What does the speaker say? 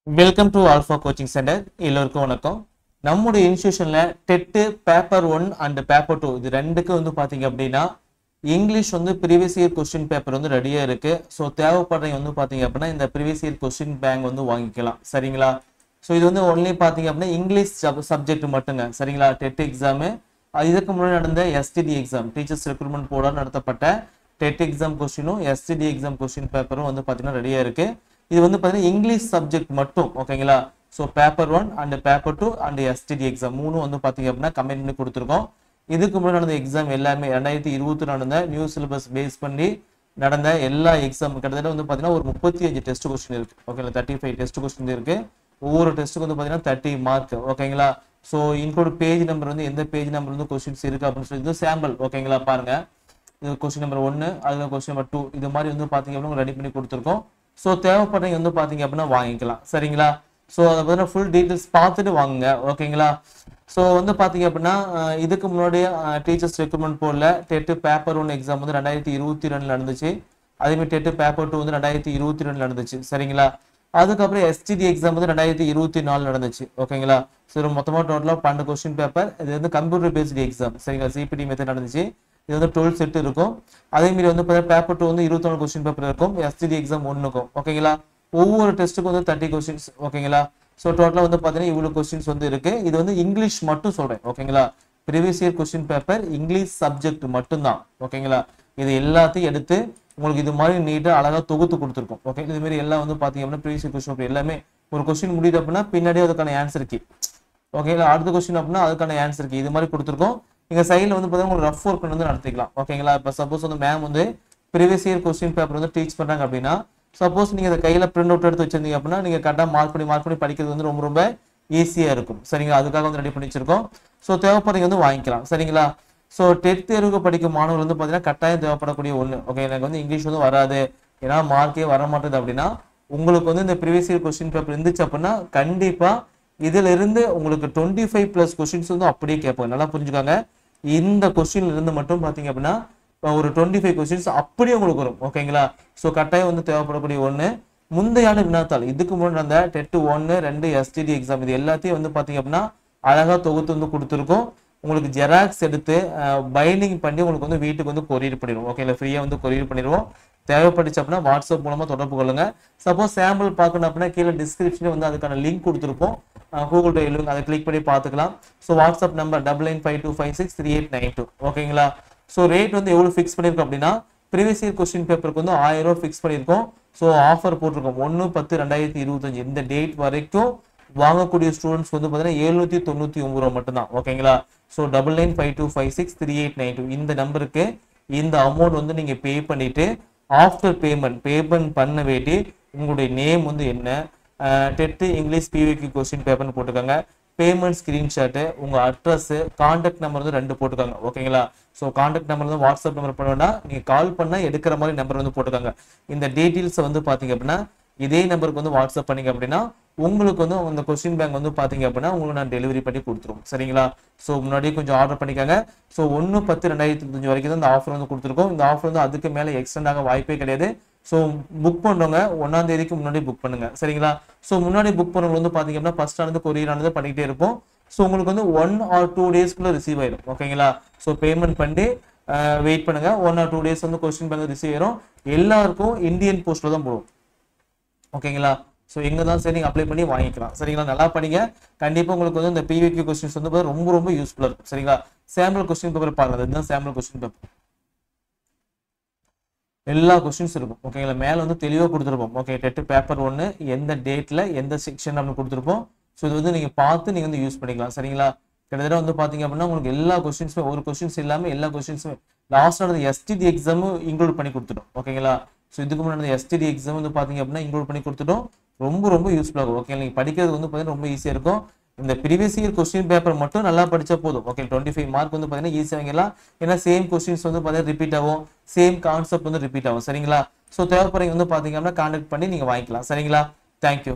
Welcome to alpha coaching centre. எல்லோருக்கும் வணக்கம். நம்முடைய இன்ஸ்டியூஷன்ல டெட் பேப்பர் 1 அண்ட் பேப்பர் 2 இது ரெண்டுக்கு வந்து பாத்தீங்க அப்படின்னா இங்கிலீஷ் வந்து ப்ரீவியஸ் இயர் கொஸ்டின் பேப்பர் வந்து ரெடியா இருக்கு. ஸோ தேவைப்படுறவங்க வந்து பாத்தீங்க அப்படின்னா இந்த ப்ரீவியஸ் இயர் கொஸ்டின் பேங்க் வந்து வாங்கிக்கலாம். சரிங்களா? ஸோ இது வந்து ஒன்லி பாத்தீங்க அப்படின்னா இங்கிலீஷ் சப்ஜெக்ட் மட்டுங்க. சரிங்களா? டெட் எக்ஸாமு இதுக்கு முன்னாடி நடந்த எஸ்டிடி எக்ஸாம் டீச்சர்ஸ் ரெக்ரூட்மெண்ட் போர்டால் நடத்தப்பட்ட டெட் எக்ஸாம் கொஸ்டினும் எஸ்டிடி எக்ஸாம் கொஸ்டின் பேப்பரும் வந்து பாத்தீங்கன்னா ரெடியா இருக்கு. இது வந்து பாத்தீங்கன்னா இங்கிலீஷ் சப்ஜெக்ட் மட்டும். ஓகேங்களா? So paper 1 and paper 2 and STD exam மூணும் வந்து பாத்தீங்க அப்படின்னா கமெண்ட் பண்ணி கொடுத்துருக்கோம். இதுக்கு முன்னாடி நடந்த எக்ஸாம் எல்லாமே 2020 நடந்த நியூ சிலபஸ் பேஸ் பண்ணி நடந்த எல்லா எக்ஸாம் கிட்டத்தட்ட வந்து பாத்தீங்கன்னா ஒரு 35 டெஸ்ட் கொஸ்டின் இருக்கு. ஓகேங்களா? 35 டெஸ்ட் கொஸ்டின் இருக்கு. ஒவ்வொரு டெஸ்ட்டுக்கு வந்து பாத்தீங்கன்னா 30 மார்க். ஓகேங்களா? ஸோ இன்க்ளூட் பேஜ் நம்பர் வந்து எந்த பேஜ் நம்பர் வந்து கொஸ்டின்ஸ் இருக்கு அப்படின்னு சொல்லி இது சாம்பிள். ஓகேங்களா? பாருங்க, இது கொஸ்டின் நம்பர் 1, அதுல கொஸ்டின் நம்பர் 2 இது மாதிரி வந்து பாத்தீங்க அப்படின்னா ரெடி பண்ணி கொடுத்துருக்கோம். ஸோ தேவைப்படுறவங்க வந்து பாத்தீங்க அப்படின்னா வாங்கிக்கலாம். சரிங்களா? ஸோ அதை பார்த்தீங்கன்னா ஃபுல் டீட்டெயில்ஸ் பார்த்துட்டு வாங்குங்க. ஓகேங்களா? ஸோ வந்து பாத்தீங்க அப்படின்னா இதுக்கு முன்னாடி டீச்சர்ஸ் ரெக்ரூட்மெண்ட் போர்டில் டெட் பேப்பர் 1 எக்ஸாம் வந்து 2022 நடந்துச்சு. அதேமாதிரி டெட் பேப்பர் 2 வந்து 2022 நடந்துச்சு. சரிங்களா? அதுக்கப்புறம் எஸ்டிடி எக்ஸாம் வந்து 2024 நடந்துச்சு. ஓகேங்களா? ஸோ மொத்தமாக டோட்டலாக 12 கொஸ்டின் பேப்பர். இது வந்து கம்ப்யூட்டர் பேஸ்டு எக்ஸாம். சரிங்களா? சிபிடி மெத்தட் நடந்துச்சு. இது வந்து 12 செட் இருக்கும். அதே மாதிரி வந்து பேப்பர் 2 வந்து 24 கொஸ்டின் பேப்பர் இருக்கும். எஸ்டிடி எக்ஸாம் 1க்கும். ஓகேங்களா? ஒவ்வொரு டெஸ்ட்டுக்கும் வந்து 30 கொஸ்டின்ஸ். ஓகேங்களா? ஸோ டோட்டலாக வந்து பார்த்தீங்கன்னா இவ்வளோ கொஸ்டின்ஸ் வந்து இருக்கு. இது வந்து இங்கிலீஷ் மட்டும் சொல்றேன். ஓகேங்களா? Previous year question paper English subject மட்டும்தான். ஓகேங்களா? இது எல்லாத்தையும் எடுத்து உங்களுக்கு இது மாதிரி நீட்டாக அழகாக தொகுத்து கொடுத்துருக்கோம். ஓகே, இது மாதிரி எல்லாம் வந்து பார்த்தீங்க அப்படின்னா ப்ரீவியஸ் இயர் கொஸ்டின் எல்லாமே ஒரு கொஸ்டின் முடியுது அப்படின்னா பின்னாடியே அதுக்கான ஆன்சர் கீ. ஓகேங்களா? அடுத்த கொஸ்டின் அப்படின்னா அதுக்கான ஆன்சர் கீ இது மாதிரி கொடுத்துருக்கோம். நீங்க சைடில் வந்து பார்த்தீங்கன்னா உங்களுக்கு ரஃப் ஒர்க் வந்து நடத்திக்கலாம். ஓகேங்களா? இப்போ சப்போஸ் வந்து மேம் வந்து ப்ரீவியஸ் இயர் கொஸ்டின் பேப்பர் வந்து டீச் பண்றாங்க அப்படின்னா சப்போஸ் நீங்க இந்த கையில பிரிண்ட் அவுட் எடுத்து வச்சிருந்தீங்க அப்படின்னா நீங்க கரெக்டாக மார்க் பண்ணி படிக்கிறது வந்து ரொம்ப ரொம்ப ஈஸியா இருக்கும். சரிங்களா? அதுக்காக வந்து ரெடி பண்ணி வச்சிருக்கோம். ஸோ தேவைப்படுறீங்க வந்து வாங்கிக்கலாம். சரிங்களா? ஸோ டெட் தேர்வுக்கு படிக்கும் மாணவர்கள் வந்து பார்த்தீங்கன்னா கட்டாயம் தேவைப்படக்கூடிய ஒன்று. ஓகே, எனக்கு வந்து இங்கிலீஷ் வந்து வராது, ஏன்னா மார்க்கே வர மாட்டேது அப்படின்னா உங்களுக்கு வந்து இந்த ப்ரீவியஸ் இயர் கொஸ்டின் பேப்பர் இருந்துச்சு அப்படின்னா கண்டிப்பா இதுல இருந்து உங்களுக்கு 25+ கொஸ்டின்ஸ் வந்து அப்படியே கேட்பாங்க. நல்லா புரிஞ்சுக்காங்க. இந்த கொஸ்டின்ல இருந்து மட்டும் பாத்தீங்க அப்படின்னா ஒரு 25 கொஸ்டின்ஸ் அப்படியே உங்களுக்கு வரும். ஓகேங்களா? ஸோ கட்டாயம் வந்து தேவைப்படக்கூடிய ஒன்று. முந்தைய ஆண்டு வினாத்தாள் இதுக்கு முன்னாடி அந்த டெட் 1, 2 எஸ்டிடி எக்ஸாம் இது எல்லாத்தையும் வந்து பாத்தீங்க அப்படின்னா அழகா தொகுத்து வந்து கொடுத்துருக்கோம். உங்களுக்கு ஜெராக்ஸ் எடுத்து பைண்டிங் பண்ணி உங்களுக்கு வந்து வீட்டுக்கு வந்து கொரியர் பண்ணிடுவோம். ஓகேங்களா? ஃப்ரீயா வந்து கொரியர் பண்ணிடுவோம். தேவைப்பட்டுச்சு அப்படின்னா வாட்ஸ்அப் மூலமா தொடர்பு கொள்ளுங்க. சப்போஸ் சாம்பிள் பார்க்கணும் அப்படின்னா கீழே டிஸ்கிரிப்ஷன்ல வந்து அதுக்கான லிங்க் கொடுத்துருப்போம். கூகுள் பே லிங்க், அதை கிளிக் பண்ணி பார்த்துக்கலாம். So WhatsApp number 9952563892. ஓகேங்களா? ஸோ ரேட் வந்து எவ்வளவு ஃபிக்ஸ் பண்ணியிருக்கோம் அப்படின்னா ப்ரீவியஸ் இயர் கொஸ்டின் பேப்பருக்கு வந்து 1000 ரூபாய் ஃபிக்ஸ் பண்ணியிருக்கோம். ஸோ ஆஃபர் போட்டிருக்கோம் 1/10/2025 இந்த டேட் வரைக்கும் வாங்கக்கூடிய ஸ்டூடெண்ட்ஸ் வந்து பார்த்தீங்கன்னா 799 ரூபா மட்டும்தான். ஓகேங்களா? ஸோ 9952563892 இந்த நம்பருக்கு இந்த அமௌண்ட் வந்து நீங்க பே பண்ணிட்டு ஆஃப்டர் பேமெண்ட் பண்ண வேண்டி உங்களுடைய நேம் வந்து என்ன, டெட் இங்கிலீஷ் பிவிக்யூ கொஸ்டின் பேப்பர்னு போட்டுக்கோங்க, பேமெண்ட் ஸ்கிரீன்ஷாட்டு, உங்க அட்ரஸ், கான்டாக்ட் நம்பர் வந்து 2 போட்டுக்காங்க. ஓகேங்களா? ஸோ கான்டாக்ட் நம்பர் வந்து வாட்ஸ்அப் நம்பர் பண்ண வேண்டாம், நீங்க கால் பண்ணா எடுக்கிற மாதிரி நம்பர் வந்து போட்டுக்காங்க. இந்த டீட்டெயில்ஸ் வந்து பாத்தீங்க அப்படின்னா இதே நம்பருக்கு வந்து வாட்ஸ்அப் பண்ணீங்க அப்படின்னா உங்களுக்கு வந்து அந்த கொஸ்டின் பேங்க் வந்து பாத்தீங்க அப்படின்னா உங்களுக்கு நான் டெலிவரி பண்ணி கொடுத்துருவோம். சரிங்களா? ஸோ முன்னாடியே கொஞ்சம் ஆர்டர் பண்ணிக்காங்க. ஸோ 1/10/2025 வரைக்கும் தான் இந்த ஆஃபர் வந்து கொடுத்துருக்கோம். இந்த ஆஃபர் வந்து அதுக்கு மேலே எக்ஸ்டெண்ட் ஆக வாய்ப்பே கிடையாது. ஸோ புக் பண்ணுறவங்க 1ஆம் தேதிக்கு முன்னாடி புக் பண்ணுங்க. சரிங்களா? ஸோ முன்னாடி புக் பண்ணுறவங்க வந்து பாத்தீங்க அப்படின்னா ஃபர்ஸ்ட் ஆனது கொரியர் ஆனது பண்ணிக்கிட்டே இருப்போம். ஸோ உங்களுக்கு வந்து 1 or 2 டேஸ்க்குள்ள ரிசீவ் ஆயிடும். ஓகேங்களா? ஸோ பேமெண்ட் பண்ணி வெயிட் பண்ணுங்க. 1 or 2 டேஸ் வந்து கொஸ்டின் பேங்க் ரிசீவ் ஆயிரும். எல்லாருக்கும் இந்தியன் போஸ்ட்ல தான் போடும். ஓகேங்களா? ஸோ எங்க தான் சரி நீங்க அப்ளை பண்ணி வாங்கிக்கலாம். சரிங்களா? நல்லா படிங்க. கண்டிப்பா உங்களுக்கு வந்து இந்த பிவிக்யூ கொஸ்டின்ஸ் வந்து ரொம்ப ரொம்ப யூஸ்ஃபுல்லா இருக்கும். சரிங்களா? சாம்பிள் கொஸ்டின் பேப்பர் பாருங்க, இதுதான் சாம்பிள் கொஸ்டின் பேப்பர். எல்லா கொஸ்டின்ஸ் இருக்கும். ஓகேங்களா? மேல வந்து தெளிவா கொடுத்துருப்போம். ஓகே, டெட் பேப்பர் 1 எந்த டேட்ல எந்த செக்ஷன் அப்படின்னு கொடுத்துருப்போம். ஸோ இது வந்து நீங்க பார்த்து நீங்க வந்து யூஸ் பண்ணிக்கலாம். சரிங்களா? கிட்டத்தட்ட வந்து பாத்தீங்க அப்படின்னா உங்களுக்கு எல்லா கொஸ்டின்ஸுமே ஒரு கொஸ்டின்ஸ் இல்லாம எல்லா கொஸ்டின்ஸுமே லாஸ்ட் ஆனது எஸ்டிடி எக்ஸாமும் இன்க்ளூட் பண்ணி கொடுத்துட்டோம். ஓகேங்களா? ஸோ இதுக்கு முன்னாடி எஸ்டிடி எக்ஸாம் வந்து பாத்தீங்க அப்படின்னா இன்க்ளூட் பண்ணி கொடுத்துட்டோம். ரொம்ப ரொம்ப யூஸ்ஃபுல்லாக இருக்கும். ஓகே, நீங்க படிக்கிறது வந்து பாத்தீங்கன்னா ரொம்ப ஈஸியா இருக்கும். இந்த ப்ரீவியஸ் இயர் கொஸ்டின் பேப்பர் மட்டும் நல்லா படிச்சா போதும். ஓகே, 25 மார்க் வந்து பாத்தீங்கன்னா ஈஸியா வாங்கிடலாம். ஏன்னா சேம் கொஸ்டின்ஸ் வந்து பாத்தீங்கன்னா ரிப்பீட் ஆகும், சேம் கான்செப்ட் வந்து ரிப்பீட் ஆகும். சரிங்களா? ஸோ தேவைப்படுறவங்க வந்து பாத்தீங்கன்னா கான்டாக்ட் பண்ணி நீங்க வாங்கிக்கலாம். சரிங்களா? தேங்க்யூ.